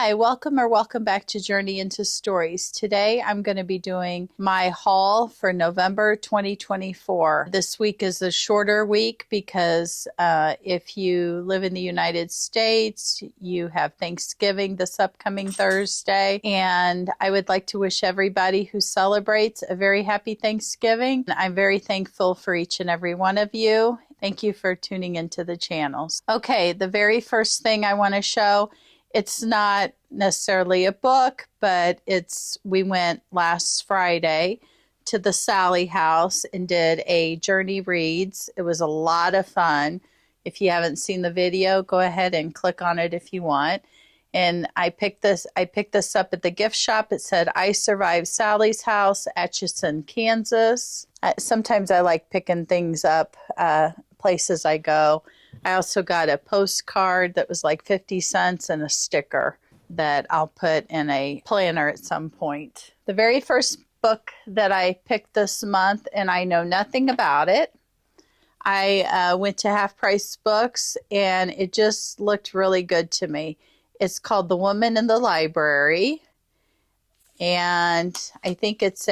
Hi, welcome back to Journey into Stories. Today I'm going to be doing my haul for November 2024. This week is a shorter week because if you live in the United States, you have Thanksgiving this upcoming Thursday, and I would like to wish everybody who celebrates a very happy Thanksgiving. I'm very thankful for each and every one of you. Thank you for tuning into the channels. Okay, the very first thing I want to show, it's not necessarily a book, but we went last Friday to the Sally House and did a Journey Reads. It was a lot of fun. If you haven't seen the video, go ahead and click on it if you want. And I picked this up at the gift shop. It said, "I Survived Sally's House, Atchison, Kansas." Sometimes I like picking things up places I go. I also got a postcard that was like 50 cents and a sticker that I'll put in a planner at some point. The very first book that I picked this month, and I know nothing about it, I went to Half Price Books and it just looked really good to me. It's called The Woman in the Library, and I think it's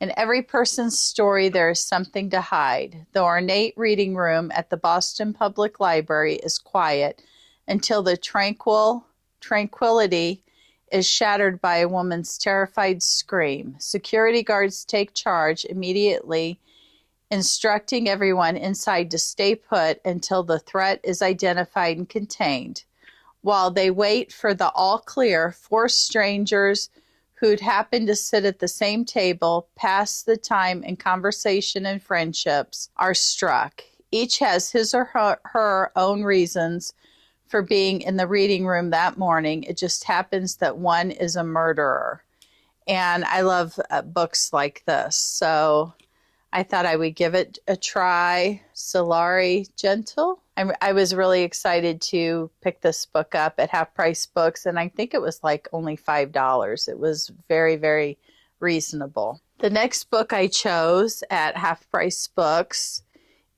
in every person's story, there is something to hide. The ornate reading room at the Boston Public Library is quiet until the tranquility is shattered by a woman's terrified scream. Security guards take charge immediately, instructing everyone inside to stay put until the threat is identified and contained. While they wait for the all clear, four strangers who'd happened to sit at the same table, pass the time in conversation and friendships, are struck. Each has his or her own reasons for being in the reading room that morning. It just happens that one is a murderer. And I love books like this, so I thought I would give it a try. Sulari Gentill. I was really excited to pick this book up at Half Price Books, and I think it was like only $5. It was very, very reasonable. The next book I chose at Half Price Books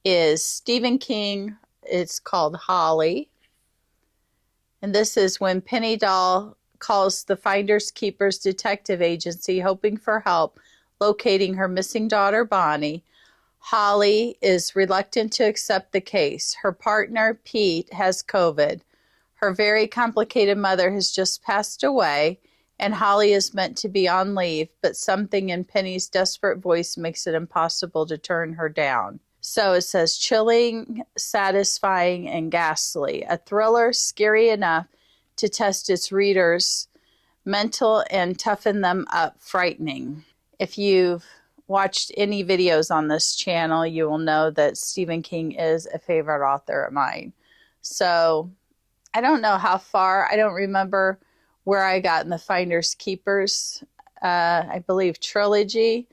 is Stephen King. It's called Holly. And this is when Penny Doll calls the Finders Keepers Detective Agency hoping for help locating her missing daughter, Bonnie. Holly is reluctant to accept the case. Her partner, Pete, has COVID. Her very complicated mother has just passed away, and Holly is meant to be on leave, but something in Penny's desperate voice makes it impossible to turn her down. So it says, chilling, satisfying, and ghastly. A thriller scary enough to test its readers' mental and toughen them up frightening. If you've watched any videos on this channel, you will know that Stephen King is a favorite author of mine. So I don't know how far, I don't remember where I got in the Finders Keepers, I believe trilogy,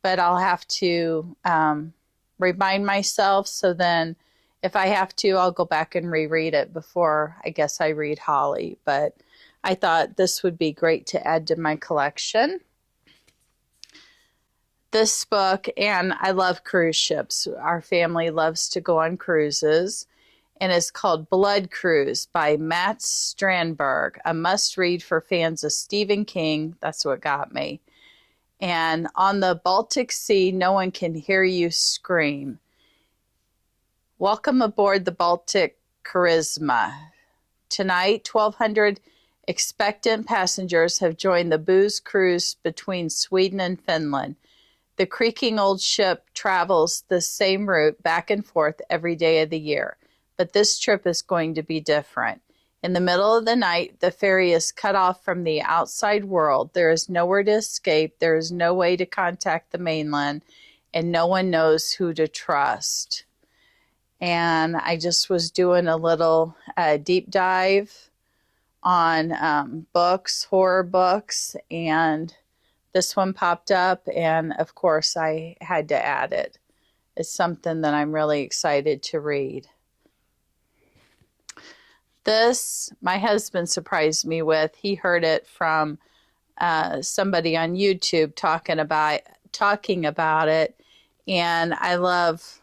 but I'll have to remind myself. So then if I have to, I'll go back and reread it before I guess I read Holly. But I thought this would be great to add to my collection. This book, and I love cruise ships. Our family loves to go on cruises, and it's called Blood Cruise by Matt Strandberg, a must-read for fans of Stephen King. That's what got me. And on the Baltic Sea, no one can hear you scream. Welcome aboard the Baltic Charisma. Tonight, 1,200 expectant passengers have joined the booze cruise between Sweden and Finland. The creaking old ship travels the same route back and forth every day of the year, but this trip is going to be different. In the middle of the night, the ferry is cut off from the outside world. There is nowhere to escape. There is no way to contact the mainland, and no one knows who to trust. And I just was doing a little deep dive on books, horror books, and this one popped up, and of course I had to add it. It's something that I'm really excited to read. This, my husband surprised me with. He heard it from somebody on YouTube talking about it, and I love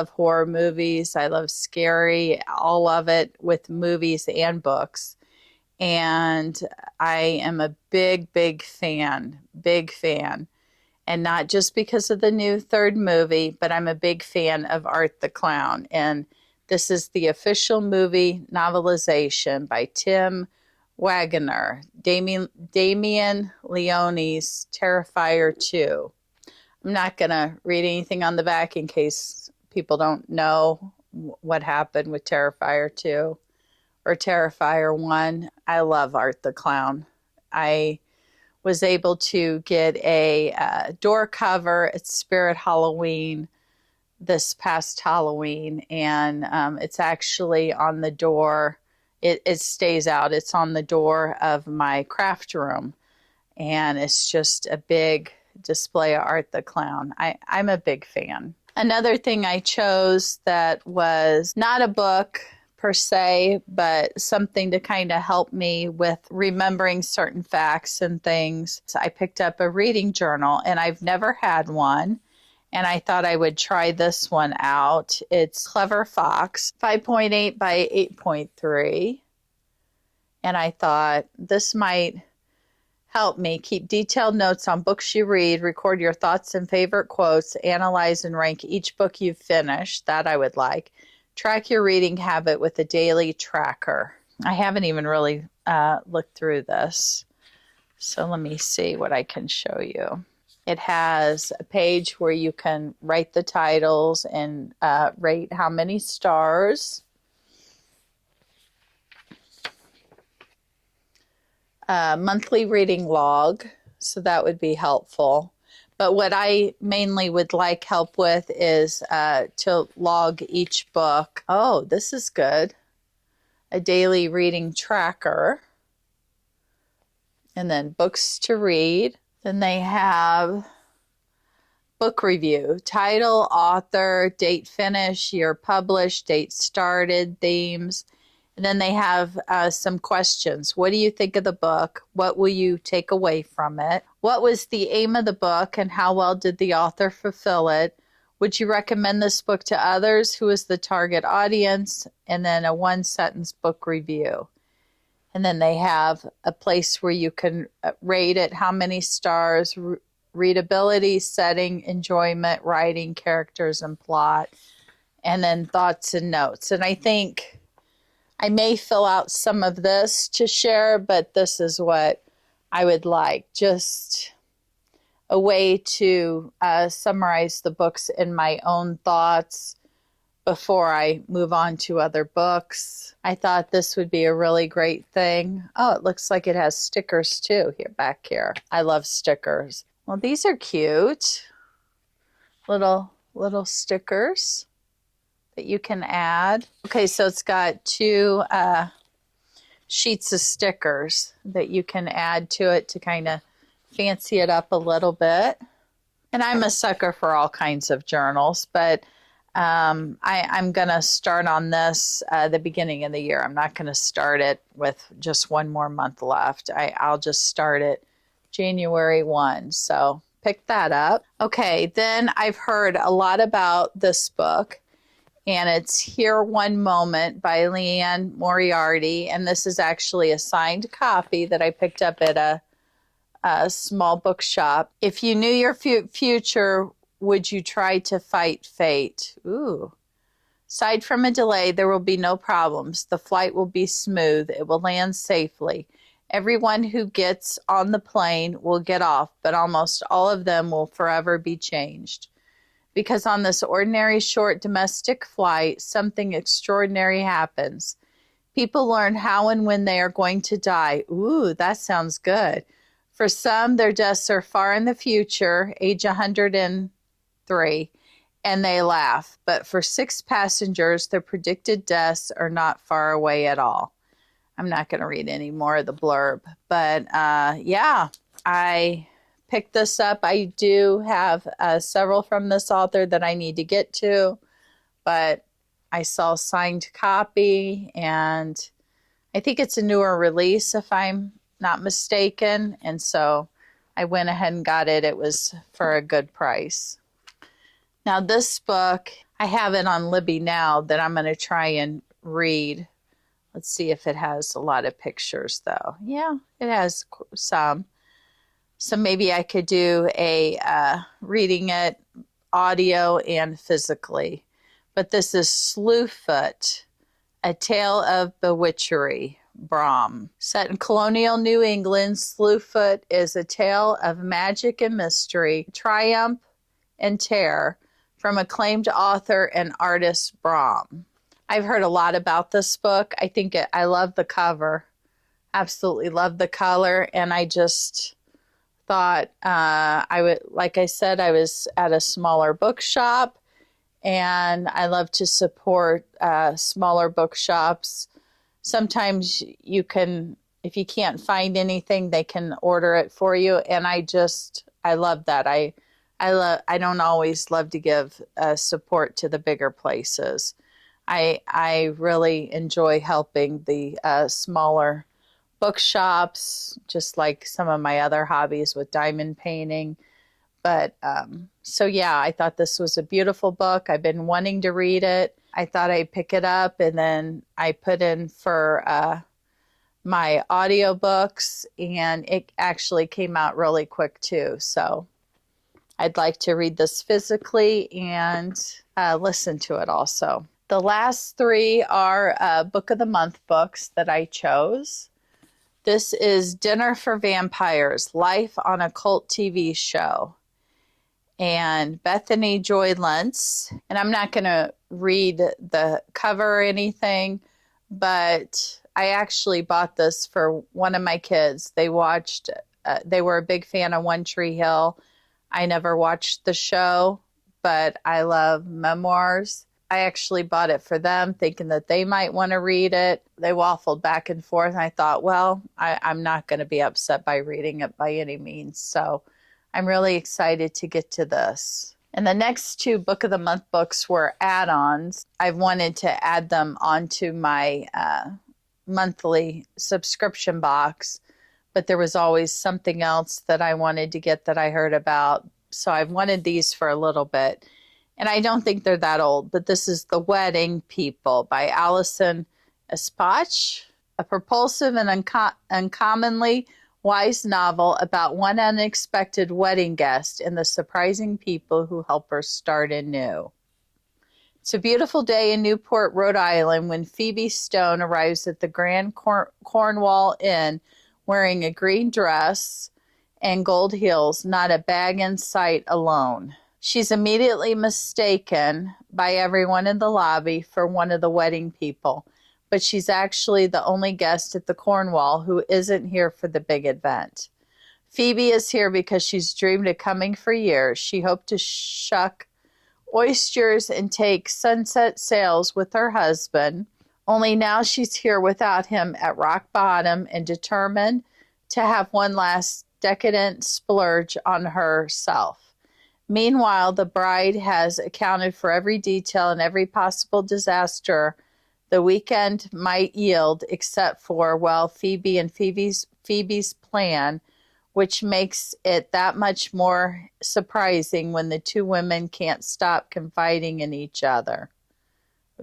horror movies. I love scary, all of it with movies and books. And I am a big fan, big fan. And not just because of the new third movie, but I'm a big fan of Art the Clown. And this is the official movie novelization by Tim Wagner, Damien Leone's Terrifier 2. I'm not going to read anything on the back in case people don't know what happened with Terrifier 2 or Terrifier 1. I love Art the Clown. I was able to get a door cover at Spirit Halloween this past Halloween, and it's actually on the door. It stays out. It's on the door of my craft room, and it's just a big display of Art the Clown. I'm a big fan. Another thing I chose that was not a book per se, but something to kind of help me with remembering certain facts and things. So I picked up a reading journal, and I've never had one, and I thought I would try this one out. It's Clever Fox, 5.8 by 8.3, and I thought this might help me keep detailed notes on books you read, record your thoughts and favorite quotes, analyze and rank each book you've finished. That I would like. Track your reading habit with a daily tracker. I haven't even really looked through this. So let me see what I can show you. It has a page where you can write the titles and rate how many stars. Monthly reading log, so that would be helpful. But what I mainly would like help with is to log each book. Oh, this is good. A daily reading tracker. And then books to read. Then they have book review. Title, author, date finish, year published, date started, themes. And then they have some questions. What do you think of the book? What will you take away from it? What was the aim of the book and how well did the author fulfill it? Would you recommend this book to others? Who is the target audience? And then a one-sentence book review. And then they have a place where you can rate it, how many stars, readability, setting, enjoyment, writing, characters, and plot. And then thoughts and notes. And I think I may fill out some of this to share, but this is what I would like. Just a way to summarize the books in my own thoughts before I move on to other books. I thought this would be a really great thing. Oh, it looks like it has stickers too back here. I love stickers. Well, these are cute. Little stickers that you can add. Okay, so it's got two sheets of stickers that you can add to it to kind of fancy it up a little bit. And I'm a sucker for all kinds of journals, but I'm going to start on this the beginning of the year. I'm not going to start it with just one more month left. I'll just start it January 1. So pick that up. Okay, then I've heard a lot about this book. And it's Here One Moment by Leanne Moriarty. And this is actually a signed copy that I picked up at a small bookshop. If you knew your future, would you try to fight fate? Ooh. Aside from a delay, there will be no problems. The flight will be smooth. It will land safely. Everyone who gets on the plane will get off, but almost all of them will forever be changed. Because on this ordinary short domestic flight, something extraordinary happens. People learn how and when they are going to die. Ooh, that sounds good. For some, their deaths are far in the future, age 103, and they laugh. But for 6 passengers, their predicted deaths are not far away at all. I'm not going to read any more of the blurb. But yeah, I picked this up. I do have several from this author that I need to get to, but I saw a signed copy, and I think it's a newer release if I'm not mistaken, and so I went ahead and got it. It was for a good price. Now this book, I have it on Libby now that I'm going to try and read. Let's see if it has a lot of pictures, though. Yeah, it has some. So maybe I could do a reading it audio and physically. But this is Slewfoot, A Tale of Bewitchery, Brom. Set in colonial New England, Slewfoot is a tale of magic and mystery, triumph and terror from acclaimed author and artist Brom. I've heard a lot about this book. I love the cover. Absolutely love the color. And I just thought like I said, I was at a smaller bookshop, and I love to support smaller bookshops. Sometimes you can, if you can't find anything, they can order it for you. And I love that. I don't always love to give support to the bigger places. I really enjoy helping the smaller bookshops, just like some of my other hobbies with diamond painting. But so yeah, I thought this was a beautiful book. I've been wanting to read it. I thought I'd pick it up, and then I put in for my audiobooks, and it actually came out really quick too. So I'd like to read this physically and listen to it also. The last three are Book of the Month books that I chose. This is Dinner for Vampires, Life on a Cult TV Show, and Bethany Joy Lentz. And I'm not going to read the cover or anything, but I actually bought this for one of my kids. They were a big fan of One Tree Hill. I never watched the show, but I love memoirs. I actually bought it for them thinking that they might want to read it. They waffled back and forth, and I thought, well, I'm not going to be upset by reading it by any means. So I'm really excited to get to this. And the next two Book of the Month books were add-ons. I've wanted to add them onto my monthly subscription box, but there was always something else that I wanted to get that I heard about. So I've wanted these for a little bit. And I don't think they're that old, but this is The Wedding People by Alison Espach, a propulsive and uncommonly wise novel about one unexpected wedding guest and the surprising people who help her start anew. It's a beautiful day in Newport, Rhode Island, when Phoebe Stone arrives at the Grand Cornwall Inn wearing a green dress and gold heels, not a bag in sight, alone. She's immediately mistaken by everyone in the lobby for one of the wedding people, but she's actually the only guest at the Cornwall who isn't here for the big event. Phoebe is here because she's dreamed of coming for years. She hoped to shuck oysters and take sunset sails with her husband, only now she's here without him at rock bottom and determined to have one last decadent splurge on herself. Meanwhile, the bride has accounted for every detail and every possible disaster the weekend might yield, except for, well, Phoebe and Phoebe's plan, which makes it that much more surprising when the two women can't stop confiding in each other.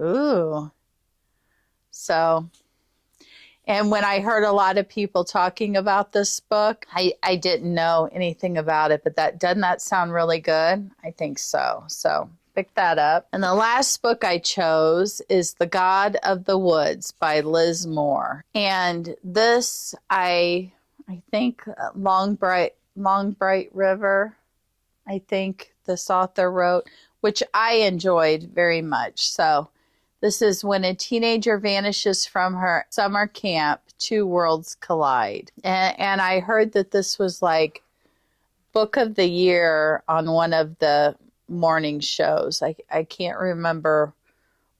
Ooh. So, and when I heard a lot of people talking about this book, I didn't know anything about it, but doesn't that sound really good? I think so. So pick that up. And the last book I chose is The God of the Woods by Liz Moore. And this, I think Long Bright River, I think this author wrote, which I enjoyed very much. So this is when a teenager vanishes from her summer camp, two worlds collide. And I heard that this was like book of the year on one of the morning shows. I can't remember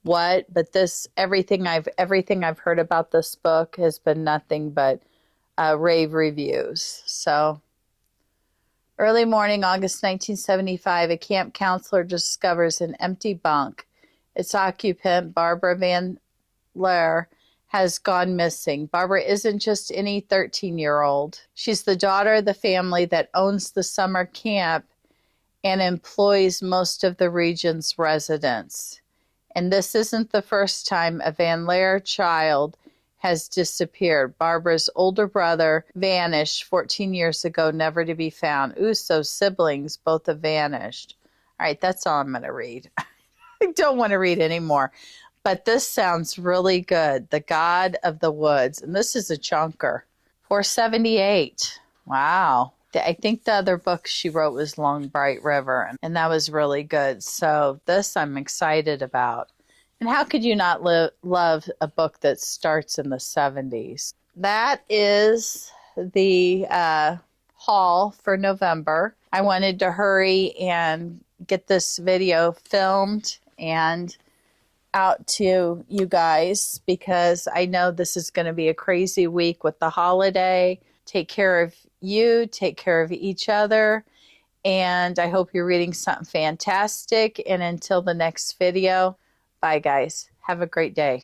what, but everything I've heard about this book has been nothing but rave reviews. So early morning, August 1975, a camp counselor discovers an empty bunk. Its occupant, Barbara Van Laer, has gone missing. Barbara isn't just any 13-year-old. She's the daughter of the family that owns the summer camp and employs most of the region's residents. And this isn't the first time a Van Laer child has disappeared. Barbara's older brother vanished 14 years ago, never to be found. Uso's siblings both have vanished. All right, that's all I'm going to read. I don't want to read anymore. But this sounds really good. The God of the Woods. And this is a chunker. 478. Wow. I think the other book she wrote was Long Bright River, and that was really good. So this I'm excited about. And how could you not love a book that starts in the 70s? That is the haul for November. I wanted to hurry and get this video filmed and out to you guys because I know this is going to be a crazy week with the holiday. Take care of you, take care of each other, and I hope you're reading something fantastic. And until the next video, bye guys. Have a great day.